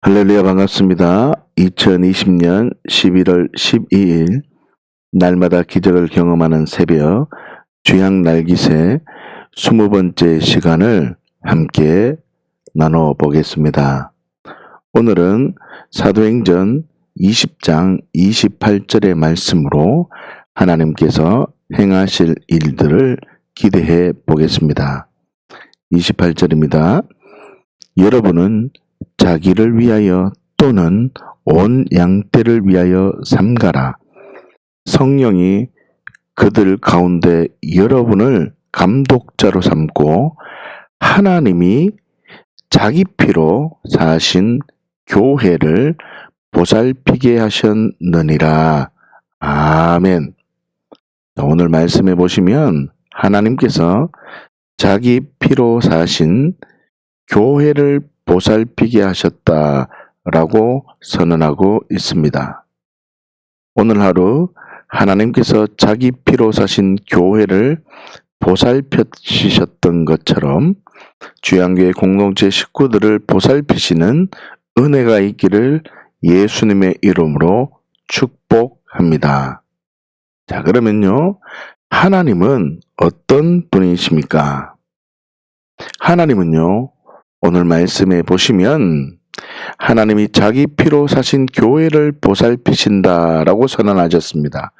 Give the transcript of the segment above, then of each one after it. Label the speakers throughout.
Speaker 1: 할렐루야, 반갑습니다. 2020년 11월 12일 날마다 기적을 경험하는 새벽 주양 날기새 20번째 시간을 함께 나눠보겠습니다. 오늘은 사도행전 20장 28절의 말씀으로 하나님께서 행하실 일들을 기대해 보겠습니다. 28절입니다. 여러분은 자기를 위하여 또는 온 양떼를 위하여 삼가라. 성령이 그들 가운데 여러분을 감독자로 삼고 하나님이 자기 피로 사신 교회를 보살피게 하셨느니라. 아멘. 오늘 말씀해 보시면 하나님께서 자기 피로 사신 교회를 보살피게 하셨다라고 선언하고 있습니다. 오늘 하루 하나님께서 자기 피로 사신 교회를 보살펴주셨던 것처럼 주양교회 공동체 식구들을 보살피시는 은혜가 있기를 예수님의 이름으로 축복합니다. 자, 그러면요, 하나님은 어떤 분이십니까? 하나님은요, 오늘 말씀에 보시면 하나님이 자기 피로 사신 교회를 보살피신다라고 선언하셨습니다.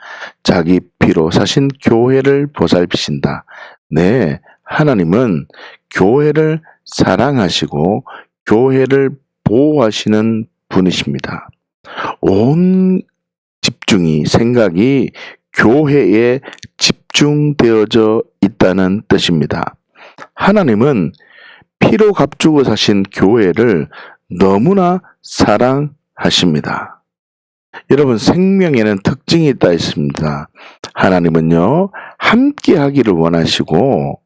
Speaker 1: 자기 피로 사신 교회를 보살피신다. 네, 하나님은 교회를 사랑하시고 교회를 보호하시는 분이십니다. 온 집중이, 생각이 교회에 집중되어져 있다는 뜻입니다. 하나님은 피로 값주고 사신 교회를 너무나 사랑하십니다. 여러분, 생명에는 특징이 있다 했습니다. 하나님은요, 함께 하기를 원하시고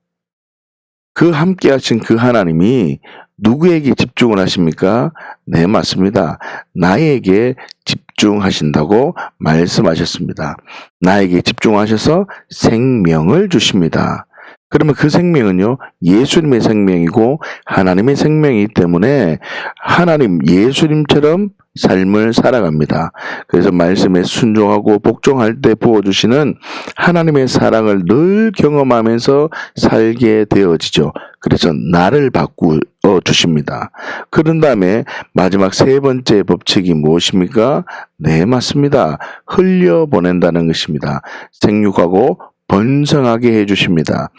Speaker 1: 그 함께 하신 그 하나님이 누구에게 집중을 하십니까? 네, 맞습니다. 나에게 집중하신다고 말씀하셨습니다. 나에게 집중하셔서 생명을 주십니다. 그러면 그 생명은요, 예수님의 생명이고 하나님의 생명이기 때문에 하나님, 예수님처럼 삶을 살아갑니다. 그래서 말씀에 순종하고 복종할 때 부어주시는 하나님의 사랑을 늘 경험하면서 살게 되어지죠. 그래서 나를 바꾸어 주십니다. 그런 다음에 마지막 세 번째 법칙이 무엇입니까? 네, 맞습니다. 흘려보낸다는 것입니다. 생육하고 번성하게 해주십니다.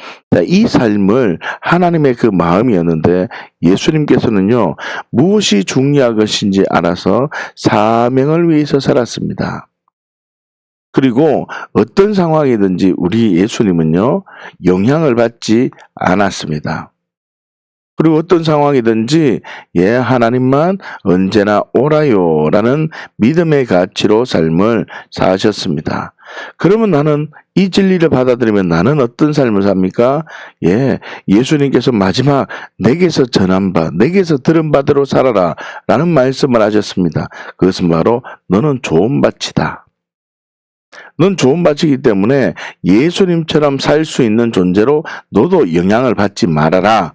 Speaker 1: 이 삶을 하나님의 그 마음이었는데 예수님께서는요, 무엇이 중요한 것인지 알아서 사명을 위해서 살았습니다. 그리고 어떤 상황이든지 우리 예수님은요, 영향을 받지 않았습니다. 그리고 어떤 상황이든지 하나님만 언제나 오라요 라는 믿음의 가치로 삶을 사셨습니다. 그러면 나는 이 진리를 받아들이면 나는 어떤 삶을 삽니까? 예수님께서 마지막 내게서 전한 바, 내게서 들은 바대로 살아라 라는 말씀을 하셨습니다. 그것은 바로 너는 좋은 밭이다. 넌 좋은 밭이기 때문에 예수님처럼 살 수 있는 존재로 너도 영향을 받지 말아라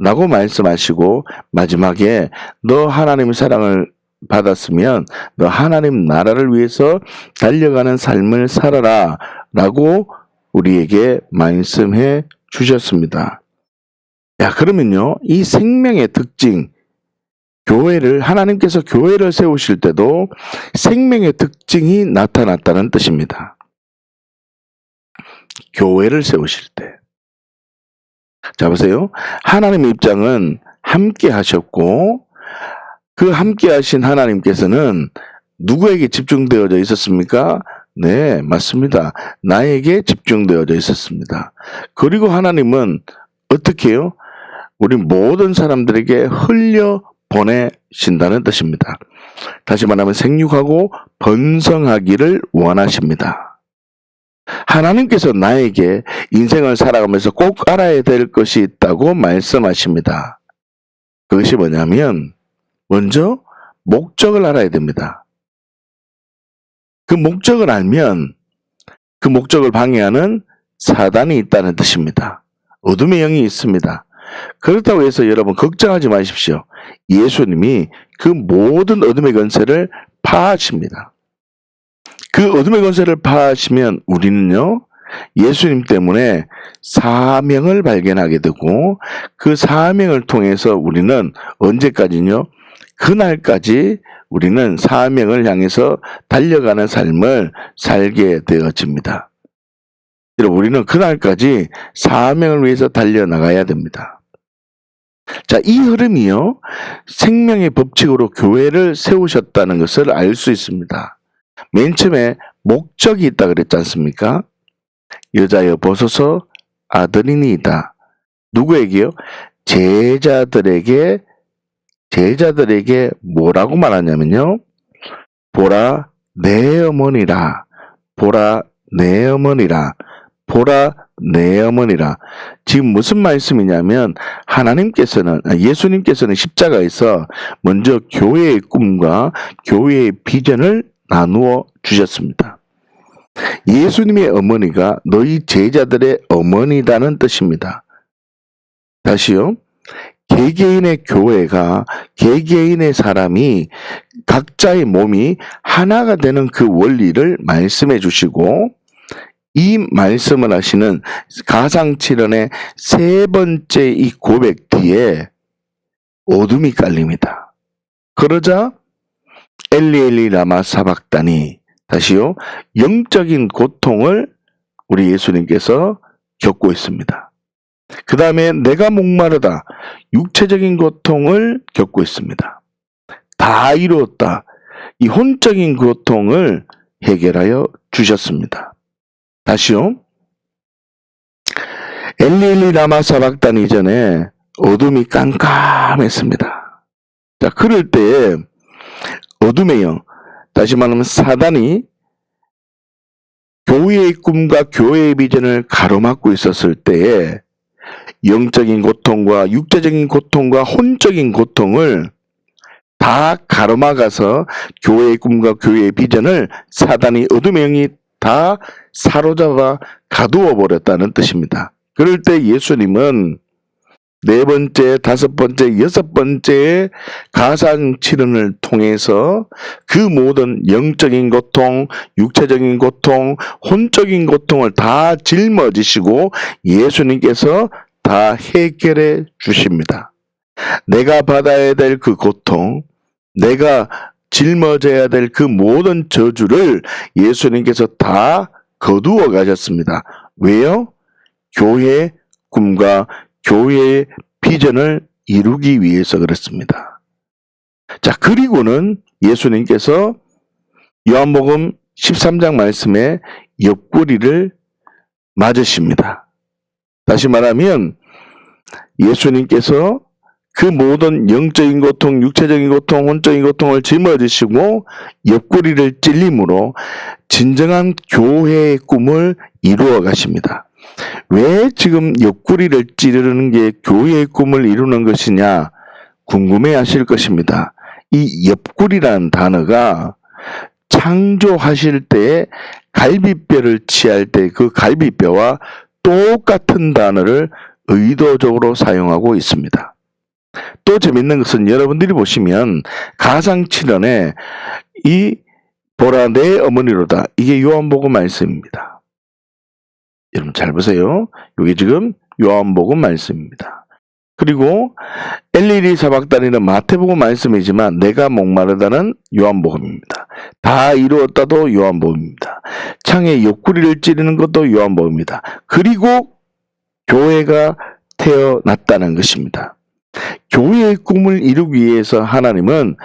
Speaker 1: 라고 말씀하시고, 마지막에 너 하나님의 사랑을 받았으면 너 하나님 나라를 위해서 달려가는 삶을 살아라 라고 우리에게 말씀해 주셨습니다. 그러면요, 이 생명의 특징, 하나님께서 교회를 세우실 때도 생명의 특징이 나타났다는 뜻입니다. 교회를 세우실 때. 자, 보세요. 하나님의 입장은 함께 하셨고 그 함께 하신 하나님께서는 누구에게 집중되어져 있었습니까? 네, 맞습니다. 나에게 집중되어져 있었습니다. 그리고 하나님은 어떻게 해요? 우리 모든 사람들에게 흘려 보내신다는 뜻입니다. 다시 말하면 생육하고 번성하기를 원하십니다. 하나님께서 나에게 인생을 살아가면서 꼭 알아야 될 것이 있다고 말씀하십니다. 그것이 뭐냐면 먼저 목적을 알아야 됩니다. 그 목적을 알면 그 목적을 방해하는 사단이 있다는 뜻입니다. 어둠의 영이 있습니다. 그렇다고 해서 여러분 걱정하지 마십시오. 예수님이 그 모든 어둠의 권세를 파하십니다. 그 어둠의 권세를 파하시면 우리는요, 예수님 때문에 사명을 발견하게 되고, 그 사명을 통해서 우리는 언제까지요? 그날까지 우리는 사명을 향해서 달려가는 삶을 살게 되어집니다. 여러분, 우리는 그날까지 사명을 위해서 달려나가야 됩니다. 자, 이 흐름이요, 생명의 법칙으로 교회를 세우셨다는 것을 알 수 있습니다. 맨 처음에 목적이 있다 그랬지 않습니까? 여자여 보소서 아들이니이다. 누구에게요? 제자들에게 뭐라고 말하냐면요, 보라 내 어머니라, 보라 내 어머니라, 보라 내 어머니라. 지금 무슨 말씀이냐면 예수님께서는 십자가에서 먼저 교회의 꿈과 교회의 비전을 나누어 주셨습니다. 예수님의 어머니가 너희 제자들의 어머니라는 뜻입니다. 다시요. 개개인의 교회가, 개개인의 사람이, 각자의 몸이 하나가 되는 그 원리를 말씀해 주시고, 이 말씀을 하시는 가상칠언의 세 번째 이 고백 뒤에 어둠이 깔립니다. 그러자 엘리 라마 사박다니, 다시요, 영적인 고통을 우리 예수님께서 겪고 있습니다. 그 다음에 내가 목마르다, 육체적인 고통을 겪고 있습니다. 다 이루었다, 이 혼적인 고통을 해결하여 주셨습니다. 다시요, 엘리 라마 사박다니 이전에 어둠이 깜깜했습니다. 자, 그럴 때에 어둠에요, 다시 말하면 사단이 교회의 꿈과 교회의 비전을 가로막고 있었을 때에 영적인 고통과 육체적인 고통과 혼적인 고통을 다 가로막아서 교회의 꿈과 교회의 비전을 사단이, 어둠의 영이 다 사로잡아 가두어 버렸다는 뜻입니다. 그럴 때 예수님은 네 번째, 다섯 번째, 여섯 번째의 가상칠언을 통해서 그 모든 영적인 고통, 육체적인 고통, 혼적인 고통을 다 짊어지시고 예수님께서 다 해결해 주십니다. 내가 받아야 될 그 고통, 내가 짊어져야 될 그 모든 저주를 예수님께서 다 거두어 가셨습니다. 왜요? 교회의 꿈과 교회의 비전을 이루기 위해서 그렇습니다. 자, 그리고는 예수님께서 요한복음 13장 말씀에 옆구리를 맞으십니다. 다시 말하면 예수님께서 그 모든 영적인 고통, 육체적인 고통, 혼적인 고통을 짊어지시고 옆구리를 찔림으로 진정한 교회의 꿈을 이루어 가십니다. 왜 지금 옆구리를 찌르는 게 교회의 꿈을 이루는 것이냐 궁금해 하실 것입니다. 이 옆구리라는 단어가 창조하실 때 갈비뼈를 취할 때 그 갈비뼈와 똑같은 단어를 의도적으로 사용하고 있습니다. 또 재밌는 것은 여러분들이 보시면 가상칠언에 이 보라 내 어머니로다, 이게 요한복음 말씀입니다. 여러분 잘 보세요. 이게 지금 요한복음 말씀입니다. 그리고 엘리리 사박다니는 마태복음 말씀이지만 내가 목마르다는 요한복음입니다. 다 이루었다도 요한복음입니다. 창에 옆구리를 찌르는 것도 요한복음입니다. 그리고 교회가 태어났다는 것입니다. 교회의 꿈을 이루기 위해서 하나님은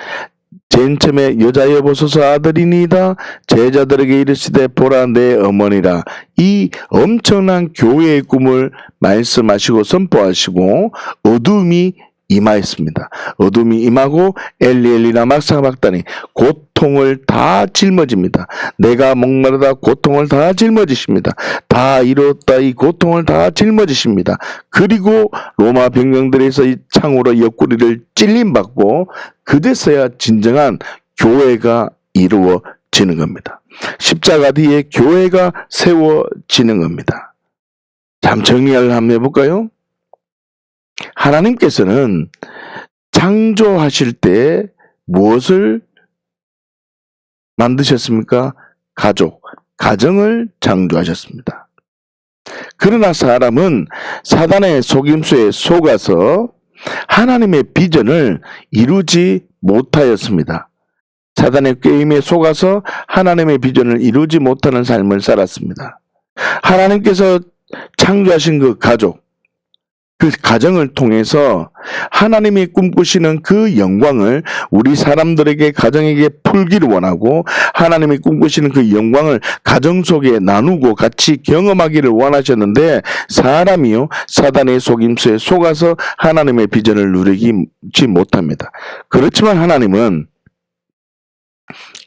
Speaker 1: 맨 처음에 여자여 보소서 아들이니이다, 제자들에게 이르시되 보라 내 어머니라, 이 엄청난 교회의 꿈을 말씀하시고 선포하시고 어둠이 임하였습니다. 어둠이 임하고 엘리 라마 사박다니, 고통을 다 짊어집니다. 내가 목마르다, 고통을 다 짊어지십니다. 다 이뤘다, 이 고통을 다 짊어지십니다. 그리고 로마 병정들에서 이 창으로 옆구리를 찔림받고 그제서야 진정한 교회가 이루어지는 겁니다. 십자가 뒤에 교회가 세워지는 겁니다. 잠 정리를 한번 해볼까요? 하나님께서는 창조하실 때 무엇을 만드셨습니까? 가정을 창조하셨습니다. 그러나 사람은 사단의 속임수에 속아서 하나님의 비전을 이루지 못하였습니다. 사단의 꾀임에 속아서 하나님의 비전을 이루지 못하는 삶을 살았습니다. 하나님께서 창조하신 그 가정을 통해서 하나님이 꿈꾸시는 그 영광을 우리 사람들에게, 가정에게 풀기를 원하고, 하나님이 꿈꾸시는 그 영광을 가정 속에 나누고 같이 경험하기를 원하셨는데, 사람이요 사단의 속임수에 속아서 하나님의 비전을 누리지 못합니다. 그렇지만 하나님은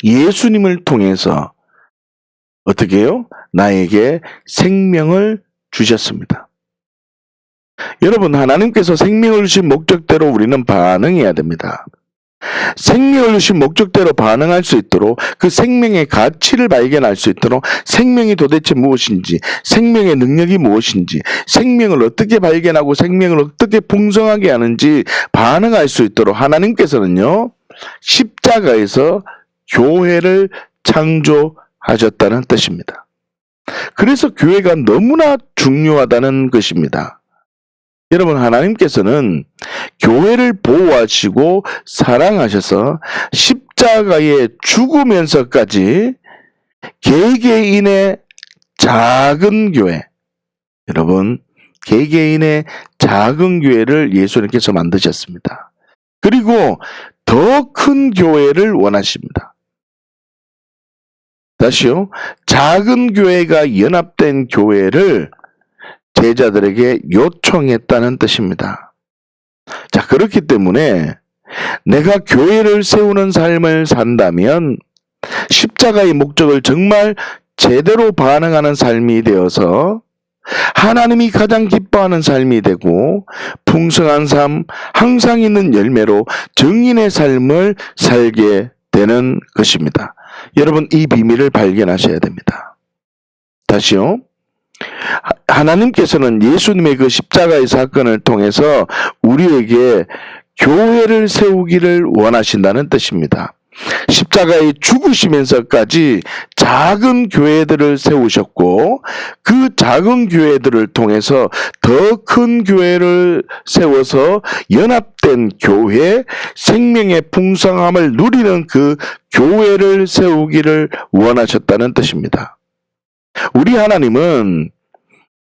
Speaker 1: 예수님을 통해서 어떻게 해요? 나에게 생명을 주셨습니다. 여러분, 하나님께서 생명을 주신 목적대로 우리는 반응해야 됩니다. 생명을 주신 목적대로 반응할 수 있도록, 그 생명의 가치를 발견할 수 있도록, 생명이 도대체 무엇인지, 생명의 능력이 무엇인지, 생명을 어떻게 발견하고 생명을 어떻게 풍성하게 하는지 반응할 수 있도록 하나님께서는요, 십자가에서 교회를 창조하셨다는 뜻입니다. 그래서 교회가 너무나 중요하다는 것입니다. 여러분, 하나님께서는 교회를 보호하시고 사랑하셔서 십자가에 죽으면서까지 개개인의 작은 교회, 여러분, 개개인의 작은 교회를 예수님께서 만드셨습니다. 그리고 더 큰 교회를 원하십니다. 다시요, 작은 교회가 연합된 교회를 제자들에게 요청했다는 뜻입니다. 자, 그렇기 때문에 내가 교회를 세우는 삶을 산다면 십자가의 목적을 정말 제대로 반응하는 삶이 되어서 하나님이 가장 기뻐하는 삶이 되고, 풍성한 삶, 항상 있는 열매로 증인의 삶을 살게 되는 것입니다. 여러분, 이 비밀을 발견하셔야 됩니다. 다시요, 하나님께서는 예수님의 그 십자가의 사건을 통해서 우리에게 교회를 세우기를 원하신다는 뜻입니다. 십자가에 죽으시면서까지 작은 교회들을 세우셨고, 그 작은 교회들을 통해서 더 큰 교회를 세워서 연합된 교회, 생명의 풍성함을 누리는 그 교회를 세우기를 원하셨다는 뜻입니다. 우리 하나님은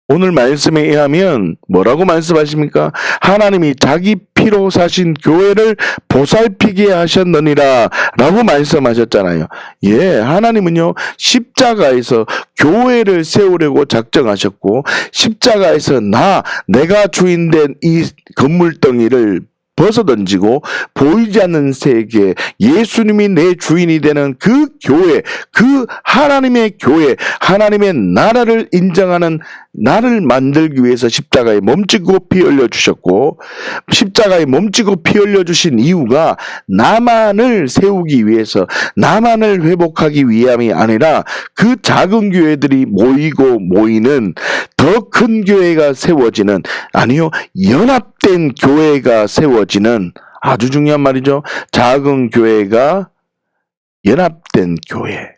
Speaker 1: 오늘 말씀에 의하면 뭐라고 말씀하십니까? 하나님이 자기 피로 사신 교회를 보살피게 하셨느니라 라고 말씀하셨잖아요. 예, 하나님은요, 십자가에서 교회를 세우려고 작정하셨고, 십자가에서 내가 주인된 이 건물덩이를 벗어던지고 보이지 않는 세계, 예수님이 내 주인이 되는 그 교회, 그 하나님의 교회, 하나님의 나라를 인정하는 나를 만들기 위해서 십자가에 몸짓고 피 흘려주셨고, 십자가에 몸짓고 피 흘려주신 이유가 나만을 세우기 위해서, 나만을 회복하기 위함이 아니라 그 작은 교회들이 모이는 더 큰 교회가 세워지는, 아니요, 연합된 교회가 세워지는, 아주 중요한 말이죠. 작은 교회가 연합된 교회,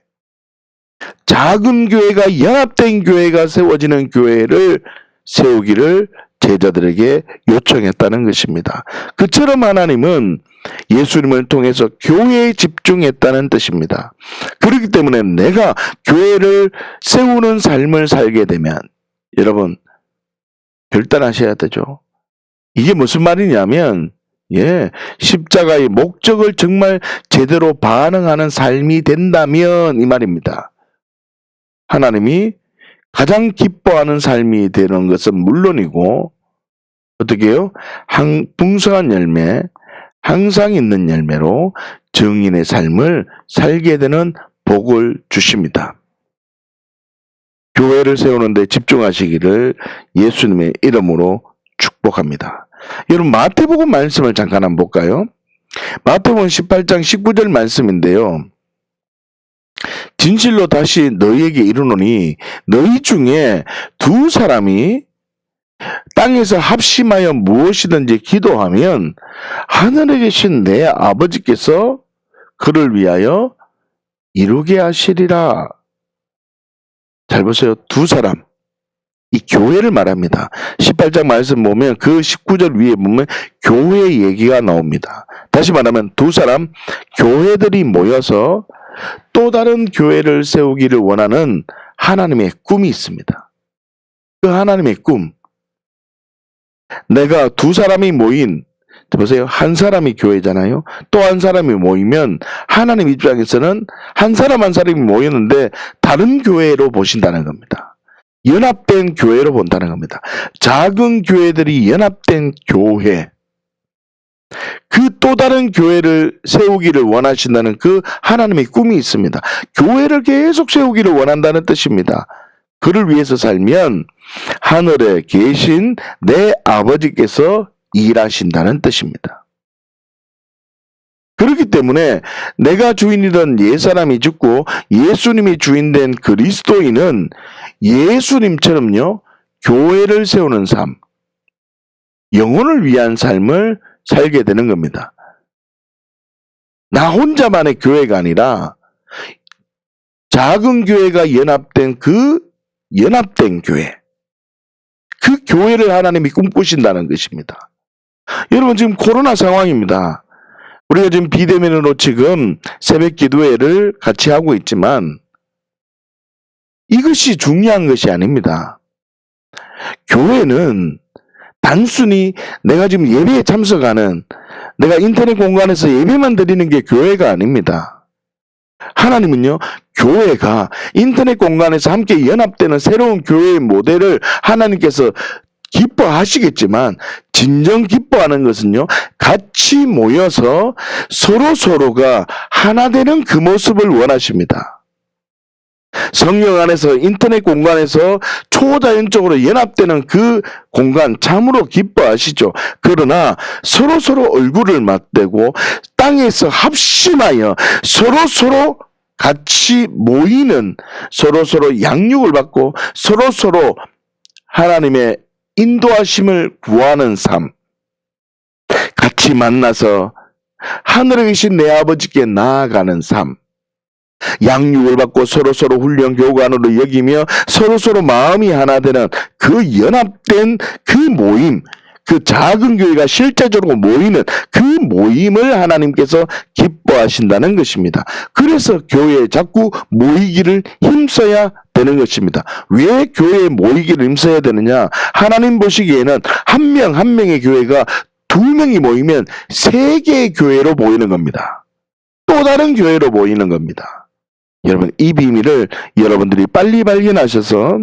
Speaker 1: 작은 교회가 연합된 교회가 세워지는 교회를 세우기를 제자들에게 요청했다는 것입니다. 그처럼 하나님은 예수님을 통해서 교회에 집중했다는 뜻입니다. 그렇기 때문에 내가 교회를 세우는 삶을 살게 되면, 여러분, 결단하셔야 되죠. 이게 무슨 말이냐면, 십자가의 목적을 정말 제대로 반응하는 삶이 된다면 이 말입니다. 하나님이 가장 기뻐하는 삶이 되는 것은 물론이고, 어떻게 해요? 풍성한 열매, 항상 있는 열매로 증인의 삶을 살게 되는 복을 주십니다. 교회를 세우는 데 집중하시기를 예수님의 이름으로 축복합니다. 여러분, 마태복음 말씀을 잠깐 한번 볼까요? 마태복음 18장 19절 말씀인데요. 진실로 다시 너희에게 이르노니 너희 중에 두 사람이 땅에서 합심하여 무엇이든지 기도하면 하늘에 계신 내 아버지께서 그를 위하여 이루게 하시리라. 잘 보세요. 두 사람. 이 교회를 말합니다. 18장 말씀 보면 그 19절 위에 보면 교회 얘기가 나옵니다. 다시 말하면 두 사람, 교회들이 모여서 또 다른 교회를 세우기를 원하는 하나님의 꿈이 있습니다. 그 하나님의 꿈. 내가 두 사람이 모인, 보세요. 한 사람이 교회잖아요. 또 한 사람이 모이면 하나님 입장에서는 한 사람 한 사람이 모였는데 다른 교회로 보신다는 겁니다. 연합된 교회로 본다는 겁니다. 작은 교회들이 연합된 교회. 그 또 다른 교회를 세우기를 원하신다는 그 하나님의 꿈이 있습니다. 교회를 계속 세우기를 원한다는 뜻입니다. 그를 위해서 살면 하늘에 계신 내 아버지께서 일하신다는 뜻입니다. 그렇기 때문에 내가 주인이던 옛사람이 죽고 예수님이 주인된 그리스도인은 예수님처럼요, 교회를 세우는 삶, 영혼을 위한 삶을 살게 되는 겁니다. 나 혼자만의 교회가 아니라 작은 교회가 연합된 그 연합된 교회, 그 교회를 하나님이 꿈꾸신다는 것입니다. 여러분, 지금 코로나 상황입니다. 우리가 지금 비대면으로 지금 새벽 기도회를 같이 하고 있지만 이것이 중요한 것이 아닙니다. 교회는 단순히 내가 지금 예배에 참석하는, 내가 인터넷 공간에서 예배만 드리는 게 교회가 아닙니다. 하나님은요, 교회가 인터넷 공간에서 함께 연합되는 새로운 교회의 모델을 하나님께서 기뻐하시겠지만 진정 기뻐하는 것은요, 같이 모여서 서로가 하나 되는 그 모습을 원하십니다. 성령 안에서 인터넷 공간에서 초자연적으로 연합되는 그 공간 참으로 기뻐하시죠. 그러나 서로 얼굴을 맞대고 땅에서 합심하여 서로 같이 모이는, 서로 양육을 받고 서로 하나님의 인도하심을 구하는 삶, 같이 만나서 하늘에 계신 내 아버지께 나아가는 삶, 양육을 받고 서로 훈련 교관으로 여기며 서로 마음이 하나 되는 그 연합된 그 모임, 그 작은 교회가 실제적으로 모이는 그 모임을 하나님께서 기뻐하신다는 것입니다. 그래서 교회에 자꾸 모이기를 힘써야 되는 것입니다. 왜 교회에 모이기를 힘써야 되느냐? 하나님 보시기에는 한 명 한 명의 교회가 두 명이 모이면 세 개의 교회로 모이는 겁니다. 또 다른 교회로 모이는 겁니다. 여러분, 이 비밀을 여러분들이 빨리 발견하셔서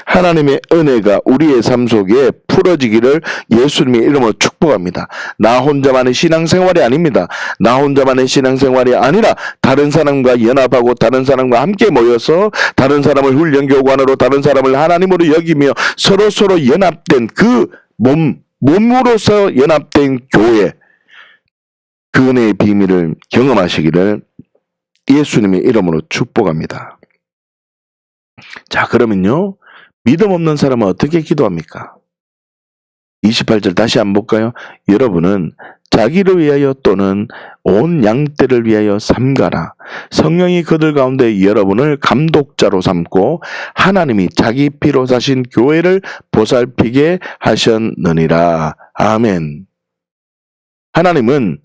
Speaker 1: 하나님의 은혜가 우리의 삶 속에 풀어지기를 예수님의 이름으로 축복합니다. 나 혼자만의 신앙생활이 아닙니다. 나 혼자만의 신앙생활이 아니라 다른 사람과 연합하고 다른 사람과 함께 모여서 다른 사람을 훈련 교관으로, 다른 사람을 하나님으로 여기며 서로 연합된 그 몸으로서 연합된 교회, 그 은혜의 비밀을 경험하시기를 예수님의 이름으로 축복합니다. 자, 그러면요, 믿음 없는 사람은 어떻게 기도합니까? 28절 다시 한번 볼까요? 여러분은 자기를 위하여 또는 온 양떼를 위하여 삼가라. 성령이 그들 가운데 여러분을 감독자로 삼고 하나님이 자기 피로 사신 교회를 보살피게 하셨느니라. 아멘. 하나님은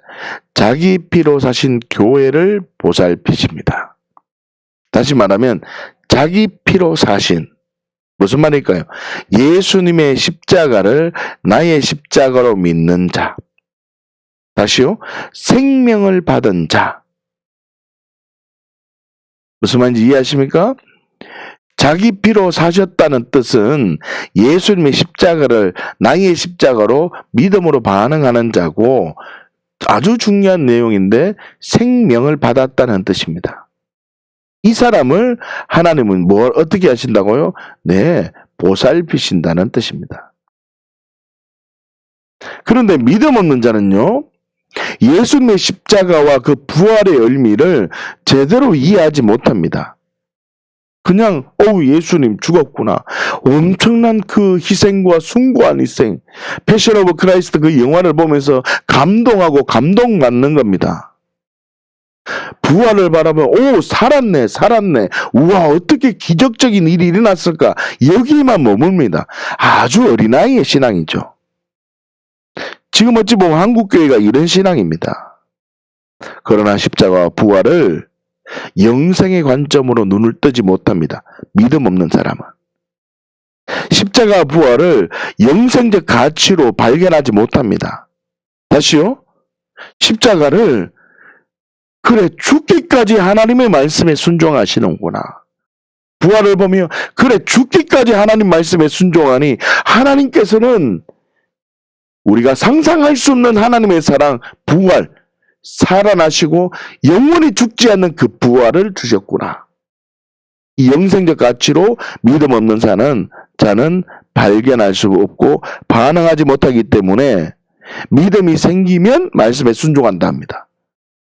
Speaker 1: 자기 피로 사신 교회를 보살피십니다. 다시 말하면 자기 피로 사신, 무슨 말일까요? 예수님의 십자가를 나의 십자가로 믿는 자. 다시요, 생명을 받은 자. 무슨 말인지 이해하십니까? 자기 피로 사셨다는 뜻은 예수님의 십자가를 나의 십자가로 믿음으로 반응하는 자고, 아주 중요한 내용인데 생명을 받았다는 뜻입니다. 이 사람을 하나님은 어떻게 하신다고요? 네, 보살피신다는 뜻입니다. 그런데 믿음 없는 자는요, 예수님의 십자가와 그 부활의 의미를 제대로 이해하지 못합니다. 그냥 예수님 죽었구나, 엄청난 그 희생과 숭고한 희생, 패션 오브 크라이스트 그 영화를 보면서 감동하고 감동받는 겁니다. 부활을 바라보면 오 살았네 살았네 우와 어떻게 기적적인 일이 일어났을까 여기만 머뭅니다. 아주 어린아이의 신앙이죠. 지금 어찌 보면 한국교회가 이런 신앙입니다. 그러나 십자가와 부활을 영생의 관점으로 눈을 뜨지 못합니다. 믿음 없는 사람은. 십자가 부활을 영생적 가치로 발견하지 못합니다. 다시요. 십자가를 그래 죽기까지 하나님의 말씀에 순종하시는구나. 부활을 보며 그래 죽기까지 하나님 말씀에 순종하니 하나님께서는 우리가 상상할 수 없는 하나님의 사랑 부활 살아나시고 영원히 죽지 않는 그 부활을 주셨구나. 이 영생적 가치로 믿음 없는 자는 발견할 수 없고 반응하지 못하기 때문에 믿음이 생기면 말씀에 순종한다 합니다.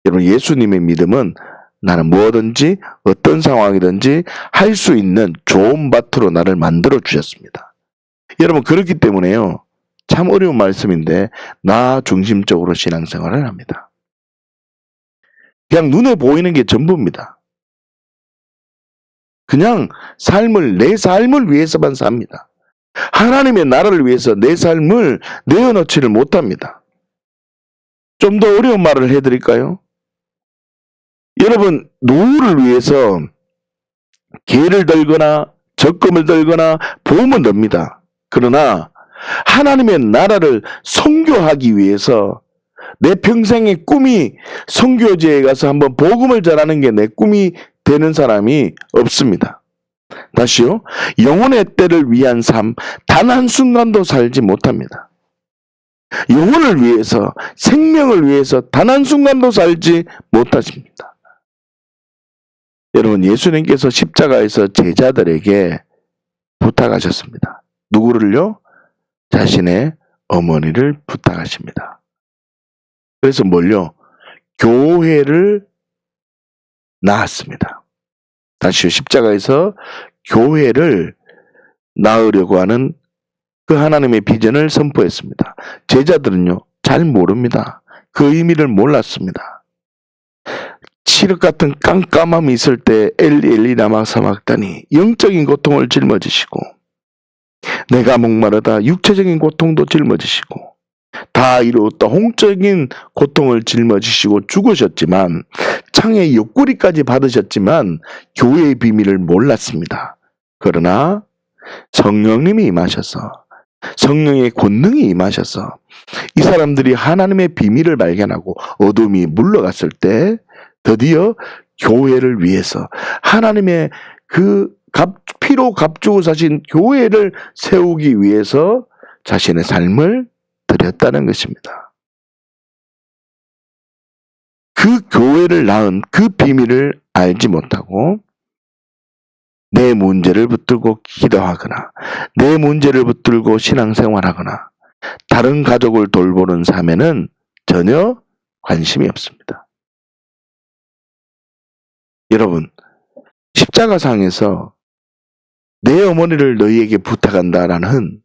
Speaker 1: 여러분 예수님의 믿음은 나는 뭐든지 어떤 상황이든지 할 수 있는 좋은 밭으로 나를 만들어 주셨습니다. 여러분 그렇기 때문에요. 참 어려운 말씀인데 나 중심적으로 신앙생활을 합니다. 그냥 눈에 보이는 게 전부입니다. 그냥 내 삶을 위해서만 삽니다. 하나님의 나라를 위해서 내 삶을 내어놓지를 못합니다. 좀 더 어려운 말을 해드릴까요? 여러분 노후를 위해서 개를 들거나 적금을 들거나 보험을 듭니다. 그러나 하나님의 나라를 선교하기 위해서 내 평생의 꿈이 선교지에 가서 한번 복음을 전하는 게 내 꿈이 되는 사람이 없습니다. 다시요. 영혼의 때를 위한 삶 단 한순간도 살지 못합니다. 영혼을 위해서 생명을 위해서 단 한순간도 살지 못하십니다. 여러분 예수님께서 십자가에서 제자들에게 부탁하셨습니다. 누구를요? 자신의 어머니를 부탁하십니다. 그래서 뭘요? 교회를 낳았습니다. 다시요. 십자가에서 교회를 낳으려고 하는 그 하나님의 비전을 선포했습니다. 제자들은요. 잘 모릅니다. 그 의미를 몰랐습니다. 칠흑 같은 깜깜함이 있을 때 엘리 라마 사박다니 영적인 고통을 짊어지시고 내가 목마르다 육체적인 고통도 짊어지시고 다 이루었다 홍적인 고통을 짊어지시고 죽으셨지만 창의 옆구리까지 받으셨지만 교회의 비밀을 몰랐습니다. 그러나 성령님이 임하셔서 성령의 권능이 임하셔서 이 사람들이 하나님의 비밀을 발견하고 어둠이 물러갔을 때 드디어 교회를 위해서 하나님의 그 피로 값주고 사신 교회를 세우기 위해서 자신의 삶을 드렸다는 것입니다. 그 교회를 낳은 그 비밀을 알지 못하고 내 문제를 붙들고 기도하거나 내 문제를 붙들고 신앙생활하거나 다른 가족을 돌보는 삶에는 전혀 관심이 없습니다. 여러분 십자가상에서 내 어머니를 너희에게 부탁한다라는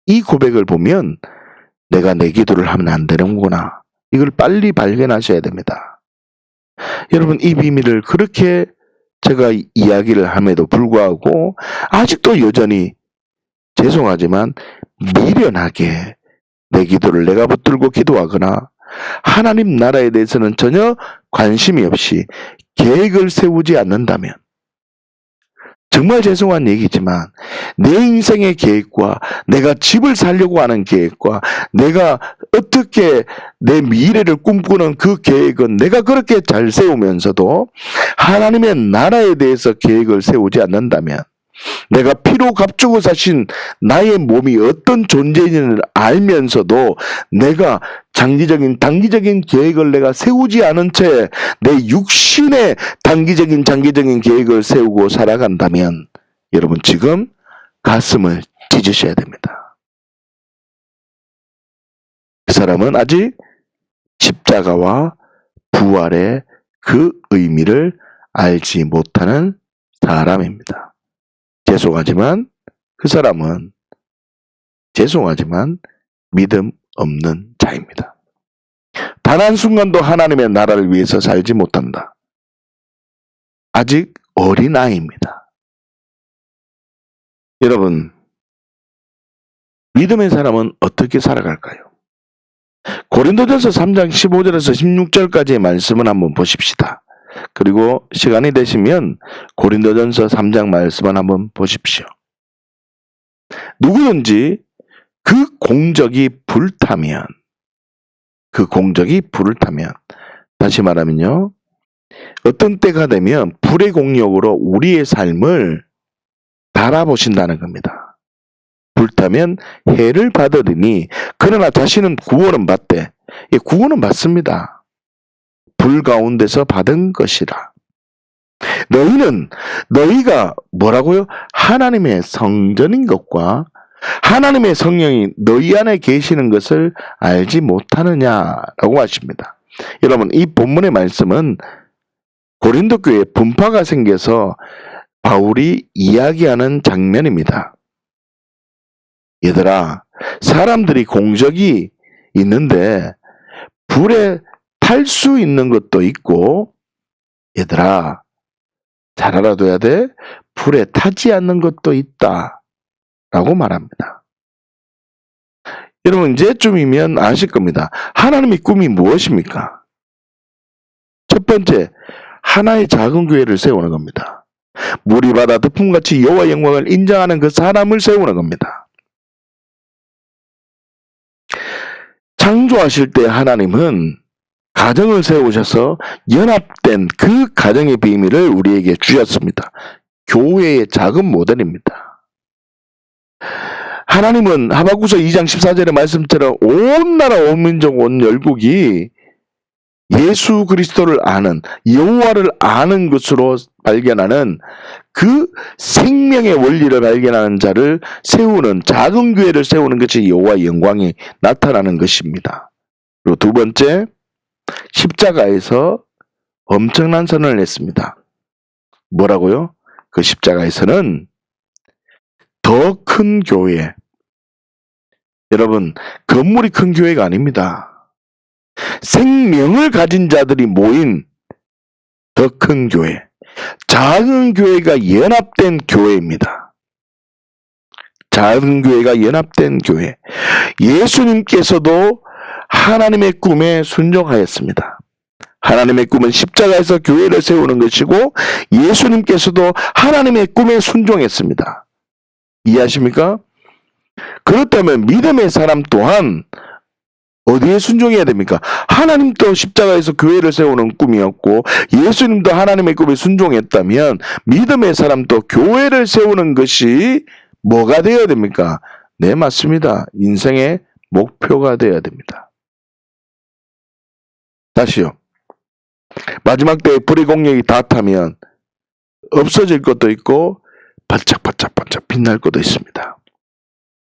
Speaker 1: 이 고백을 보면 내가 내 기도를 하면 안 되는구나. 이걸 빨리 발견하셔야 됩니다. 여러분 이 비밀을 그렇게 제가 이야기를 함에도 불구하고 아직도 여전히 죄송하지만 미련하게 내 기도를 내가 붙들고 기도하거나 하나님 나라에 대해서는 전혀 관심이 없이 계획을 세우지 않는다면 정말 죄송한 얘기지만 내 인생의 계획과 내가 집을 살려고 하는 계획과 내가 어떻게 내 미래를 꿈꾸는 그 계획은 내가 그렇게 잘 세우면서도 하나님의 나라에 대해서 계획을 세우지 않는다면 내가 피로 값주고 사신 나의 몸이 어떤 존재인지를 알면서도 내가 장기적인 단기적인 계획을 내가 세우지 않은 채 내 육신의 단기적인 장기적인 계획을 세우고 살아간다면 여러분 지금 가슴을 찢으셔야 됩니다. 그 사람은 아직 십자가와 부활의 그 의미를 알지 못하는 사람입니다. 죄송하지만 그 사람은 믿음 없는 자입니다. 단 한순간도 하나님의 나라를 위해서 살지 못한다. 아직 어린아이입니다. 여러분, 믿음의 사람은 어떻게 살아갈까요? 고린도전서 3장 15절에서 16절까지의 말씀을 한번 보십시다. 그리고 시간이 되시면 고린도전서 3장 말씀을 한번 보십시오. 누구든지 그 공적이 불타면, 다시 말하면요, 어떤 때가 되면 불의 공력으로 우리의 삶을 달아보신다는 겁니다. 불타면 해를 받으리니 그러나 자신은 구원은 받되, 구원은 받습니다. 불 가운데서 받은 것이라. 너희가 뭐라고요? 하나님의 성전인 것과 하나님의 성령이 너희 안에 계시는 것을 알지 못하느냐라고 하십니다. 여러분, 이 본문의 말씀은 고린도 교회에 분파가 생겨서 바울이 이야기하는 장면입니다. 얘들아, 사람들이 공적이 있는데 불에 탈 수 있는 것도 있고, 얘들아, 잘 알아둬야 돼. 불에 타지 않는 것도 있다 라고 말합니다. 여러분, 이제쯤이면 아실 겁니다. 하나님의 꿈이 무엇입니까? 첫 번째, 하나의 작은 교회를 세우는 겁니다. 물이 바다 덮음같이 여호와 영광을 인정하는 그 사람을 세우는 겁니다. 창조하실 때 하나님은 가정을 세우셔서 연합된 그 가정의 비밀을 우리에게 주셨습니다. 교회의 작은 모델입니다. 하나님은 하박국서 2장 14절의 말씀처럼 온 나라 온 민족 온 열국이 예수 그리스도를 아는, 여호와를 아는 것으로 발견하는 그 생명의 원리를 발견하는 자를 세우는, 작은 교회를 세우는 것이 여호와의 영광이 나타나는 것입니다. 그리고 두 번째, 십자가에서 엄청난 선언을 했습니다. 뭐라고요? 그 십자가에서는 더 큰 교회, 여러분, 건물이 큰 교회가 아닙니다. 생명을 가진 자들이 모인 더 큰 교회, 작은 교회가 연합된 교회입니다. 작은 교회가 연합된 교회. 예수님께서도 하나님의 꿈에 순종하였습니다. 하나님의 꿈은 십자가에서 교회를 세우는 것이고, 예수님께서도 하나님의 꿈에 순종했습니다. 이해하십니까? 그렇다면 믿음의 사람 또한 어디에 순종해야 됩니까? 하나님도 십자가에서 교회를 세우는 꿈이었고 예수님도 하나님의 꿈에 순종했다면 믿음의 사람도 교회를 세우는 것이 뭐가 되어야 됩니까? 네, 맞습니다. 인생의 목표가 되어야 됩니다. 다시요. 마지막 때에 불의 공력이 다 타면 없어질 것도 있고 반짝반짝 빛날 것도 있습니다.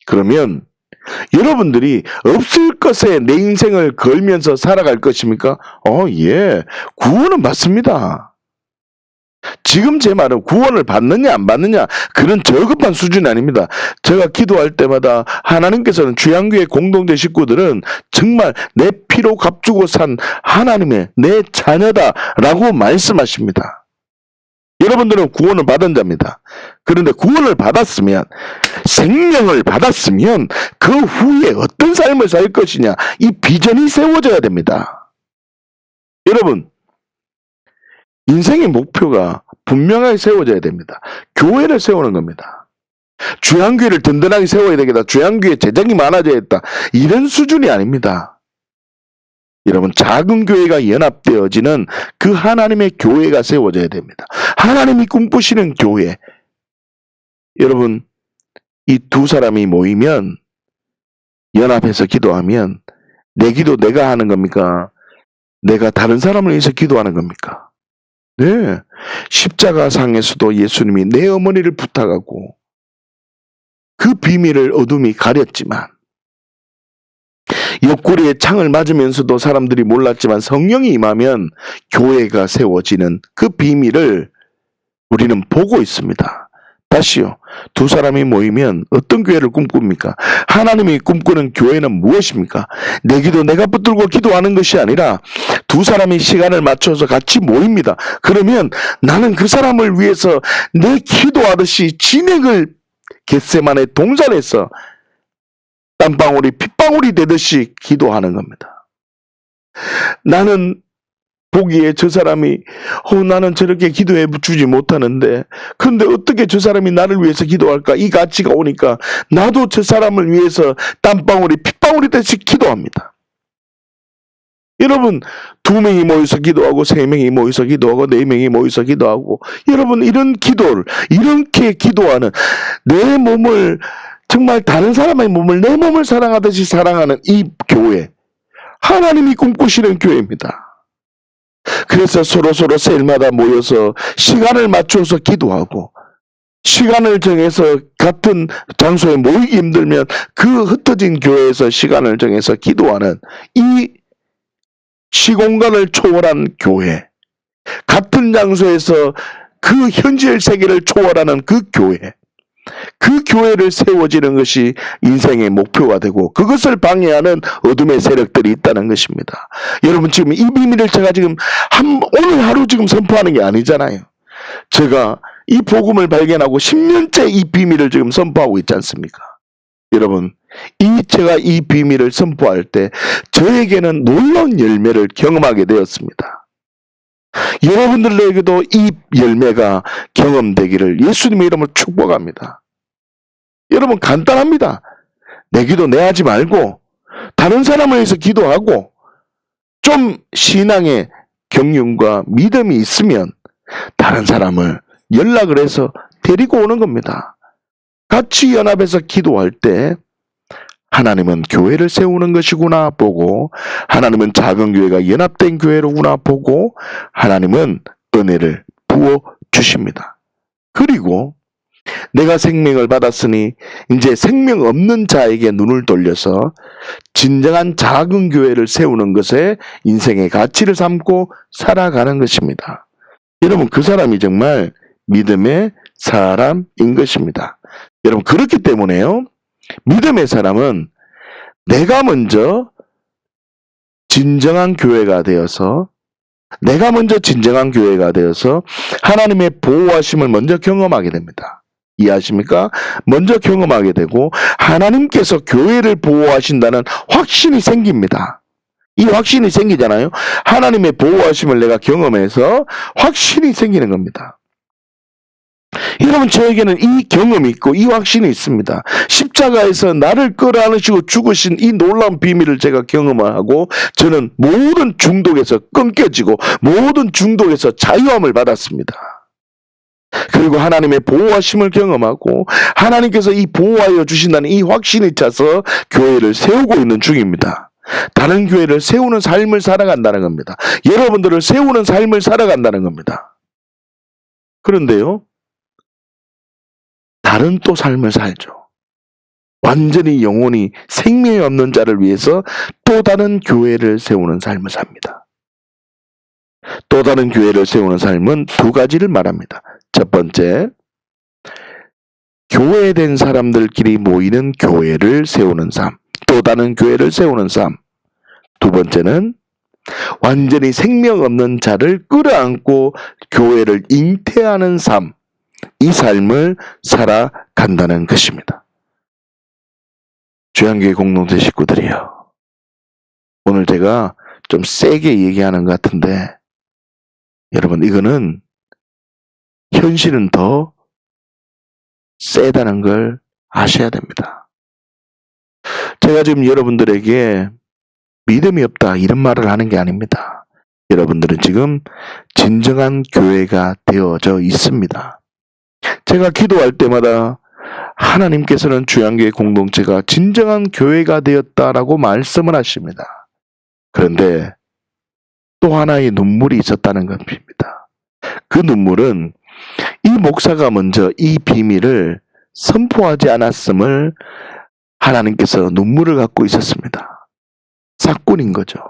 Speaker 1: 그러면 여러분들이 없을 것에 내 인생을 걸면서 살아갈 것입니까? 예. 구원은 받습니다. 지금 제 말은 구원을 받느냐 안 받느냐 그런 저급한 수준이 아닙니다. 제가 기도할 때마다 하나님께서는 주양교회 공동체 식구들은 정말 내 피로 값주고 산 하나님의 내 자녀다라고 말씀하십니다. 여러분들은 구원을 받은 자입니다. 그런데 구원을 받았으면, 생명을 받았으면 그 후에 어떤 삶을 살 것이냐, 이 비전이 세워져야 됩니다. 여러분, 인생의 목표가 분명하게 세워져야 됩니다. 교회를 세우는 겁니다. 주양교회를 든든하게 세워야 되겠다. 주양교회 재정이 많아져야겠다. 이런 수준이 아닙니다. 여러분, 작은 교회가 연합되어지는 그 하나님의 교회가 세워져야 됩니다. 하나님이 꿈꾸시는 교회. 여러분, 이 두 사람이 모이면, 연합해서 기도하면 내 기도 내가 하는 겁니까? 내가 다른 사람을 위해서 기도하는 겁니까? 네. 십자가상에서도 예수님이 내 어머니를 부탁하고 그 비밀을 어둠이 가렸지만, 옆구리에 창을 맞으면서도 사람들이 몰랐지만 성령이 임하면 교회가 세워지는 그 비밀을 우리는 보고 있습니다. 다시요. 두 사람이 모이면 어떤 교회를 꿈꿉니까? 하나님이 꿈꾸는 교회는 무엇입니까? 내 기도 내가 붙들고 기도하는 것이 아니라 두 사람이 시간을 맞춰서 같이 모입니다. 그러면 나는 그 사람을 위해서 내 기도하듯이 진액을 겟세마네 동산에서 땀방울이 핏방울이 되듯이 기도하는 겁니다. 나는 보기에 저 사람이 나는 저렇게 기도해 주지 못하는데 근데 어떻게 저 사람이 나를 위해서 기도할까? 이 가치가 오니까 나도 저 사람을 위해서 땀방울이 핏방울이 되듯이 기도합니다. 여러분 2명이 모여서 기도하고 3명이 모여서 기도하고 4명이 모여서 기도하고 여러분 이런 기도를 이렇게 기도하는 내 몸을 정말 다른 사람의 몸을 내 몸을 사랑하듯이 사랑하는 이 교회 하나님이 꿈꾸시는 교회입니다. 그래서 서로 셀마다 모여서 시간을 맞춰서 기도하고 시간을 정해서 같은 장소에 모이기 힘들면 그 흩어진 교회에서 시간을 정해서 기도하는 이 시공간을 초월한 교회 같은 장소에서 그 현실 세계를 초월하는 그 교회를 세워지는 것이 인생의 목표가 되고 그것을 방해하는 어둠의 세력들이 있다는 것입니다. 여러분 지금 이 비밀을 제가 지금 오늘 하루 지금 선포하는 게 아니잖아요. 제가 이 복음을 발견하고 10년째 이 비밀을 지금 선포하고 있지 않습니까? 여러분 제가 이 비밀을 선포할 때 저에게는 놀라운 열매를 경험하게 되었습니다. 여러분들에게도 이 열매가 경험되기를 예수님의 이름으로 축복합니다. 여러분 간단합니다. 내 기도 내 하지 말고 다른 사람을 위해서 기도하고 좀 신앙의 경륜과 믿음이 있으면 다른 사람을 연락을 해서 데리고 오는 겁니다. 같이 연합해서 기도할 때 하나님은 교회를 세우는 것이구나 보고 하나님은 작은 교회가 연합된 교회로구나 보고 하나님은 은혜를 부어주십니다. 그리고 내가 생명을 받았으니 이제 생명 없는 자에게 눈을 돌려서 진정한 작은 교회를 세우는 것에 인생의 가치를 삼고 살아가는 것입니다. 여러분 그 사람이 정말 믿음의 사람인 것입니다. 여러분 그렇기 때문에요. 믿음의 사람은 내가 먼저 진정한 교회가 되어서 하나님의 보호하심을 먼저 경험하게 됩니다. 이해하십니까? 먼저 경험하게 되고 하나님께서 교회를 보호하신다는 확신이 생깁니다. 이 확신이 생기잖아요. 하나님의 보호하심을 내가 경험해서 확신이 생기는 겁니다. 여러분 저에게는 이 경험이 있고 이 확신이 있습니다. 십자가에서 나를 끌어안으시고 죽으신 이 놀라운 비밀을 제가 경험하고 저는 모든 중독에서 끊겨지고 모든 중독에서 자유함을 받았습니다. 그리고 하나님의 보호하심을 경험하고 하나님께서 이 보호하여 주신다는 이 확신이 차서 교회를 세우고 있는 중입니다. 다른 교회를 세우는 삶을 살아간다는 겁니다. 여러분들을 세우는 삶을 살아간다는 겁니다. 그런데요. 다른 또 삶을 살죠. 완전히 영혼이 생명이 없는 자를 위해서 또 다른 교회를 세우는 삶을 삽니다. 또 다른 교회를 세우는 삶은 두 가지를 말합니다. 첫 번째, 교회된 사람들끼리 모이는 교회를 세우는 삶, 또 다른 교회를 세우는 삶. 두 번째는 완전히 생명 없는 자를 끌어안고 교회를 잉태하는 삶. 이 삶을 살아간다는 것입니다. 주양교회 공동체 식구들이요. 오늘 제가 좀 세게 얘기하는 것 같은데 여러분 이거는 현실은 더 세다는 걸 아셔야 됩니다. 제가 지금 여러분들에게 믿음이 없다 이런 말을 하는 게 아닙니다. 여러분들은 지금 진정한 교회가 되어져 있습니다. 제가 기도할 때마다 하나님께서는 주양교회 공동체가 진정한 교회가 되었다라고 말씀을 하십니다. 그런데 또 하나의 눈물이 있었다는 것입니다. 그 눈물은 이 목사가 먼저 이 비밀을 선포하지 않았음을 하나님께서 눈물을 갖고 있었습니다. 사꾼인 거죠.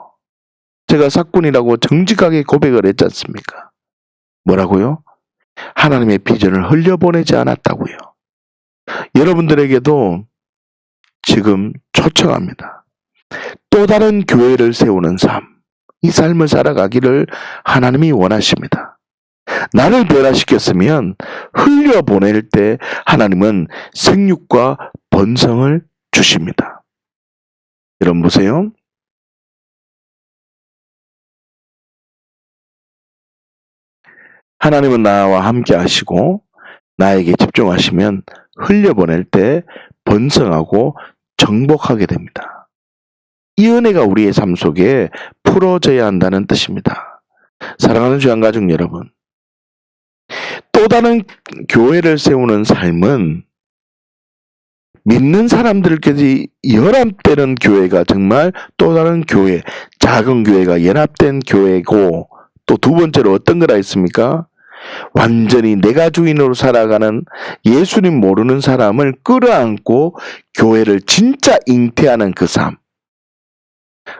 Speaker 1: 제가 사꾼이라고 정직하게 고백을 했지 않습니까? 뭐라고요? 하나님의 비전을 흘려보내지 않았다고요. 여러분들에게도 지금 초청합니다. 또 다른 교회를 세우는 삶, 이 삶을 살아가기를 하나님이 원하십니다. 나를 변화시켰으면 흘려보낼 때 하나님은 생육과 번성을 주십니다. 여러분 보세요. 하나님은 나와 함께 하시고 나에게 집중하시면 흘려보낼 때 번성하고 정복하게 됩니다. 이 은혜가 우리의 삶 속에 풀어져야 한다는 뜻입니다. 사랑하는 주양가족 여러분, 또 다른 교회를 세우는 삶은 믿는 사람들끼리 연합되는 교회가 정말 또 다른 교회, 작은 교회가 연합된 교회고, 또 두 번째로 어떤 거라 했습니까? 완전히 내가 주인으로 살아가는 예수님 모르는 사람을 끌어안고 교회를 진짜 잉태하는 그 삶,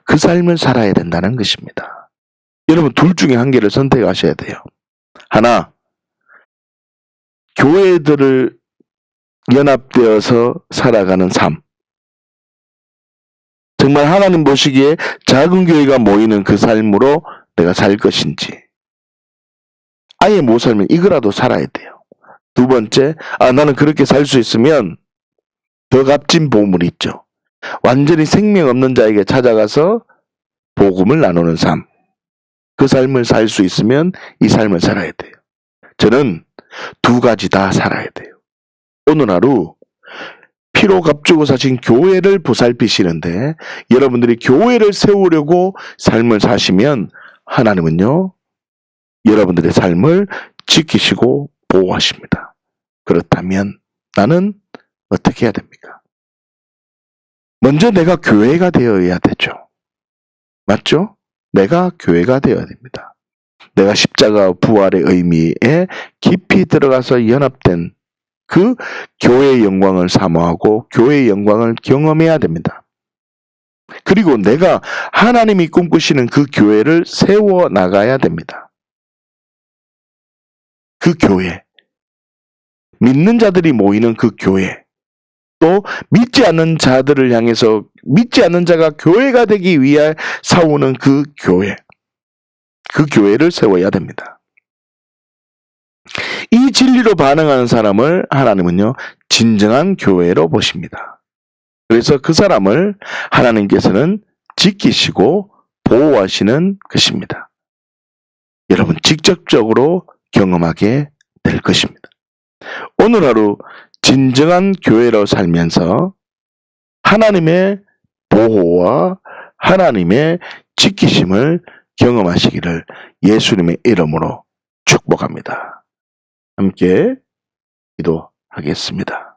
Speaker 1: 그 삶을 살아야 된다는 것입니다. 여러분, 둘 중에 한 개를 선택하셔야 돼요. 하나, 교회들을 연합되어서 살아가는 삶, 정말 하나님 보시기에 작은 교회가 모이는 그 삶으로 내가 살 것인지, 아예 못 살면 이거라도 살아야 돼요. 두 번째, 나는 그렇게 살 수 있으면 더 값진 보물이 있죠. 완전히 생명 없는 자에게 찾아가서 복음을 나누는 삶, 그 삶을 살 수 있으면 이 삶을 살아야 돼요. 저는 두 가지 다 살아야 돼요. 오늘 하루 피로 값주고 사신 교회를 보살피시는데, 여러분들이 교회를 세우려고 삶을 사시면 하나님은요, 여러분들의 삶을 지키시고 보호하십니다. 그렇다면 나는 어떻게 해야 됩니까? 먼저 내가 교회가 되어야 되죠. 맞죠? 내가 교회가 되어야 됩니다. 내가 십자가 부활의 의미에 깊이 들어가서 연합된 그 교회의 영광을 사모하고 교회의 영광을 경험해야 됩니다. 그리고 내가 하나님이 꿈꾸시는 그 교회를 세워 나가야 됩니다. 그 교회, 믿는 자들이 모이는 그 교회, 또 믿지 않는 자들을 향해서 믿지 않는 자가 교회가 되기 위해 싸우는 그 교회, 그 교회를 세워야 됩니다. 이 진리로 반응하는 사람을 하나님은요, 진정한 교회로 보십니다. 그래서 그 사람을 하나님께서는 지키시고 보호하시는 것입니다. 여러분, 직접적으로 경험하게 될 것입니다. 오늘 하루 진정한 교회로 살면서 하나님의 보호와 하나님의 지키심을 경험하시기를 예수님의 이름으로 축복합니다. 함께 기도하겠습니다.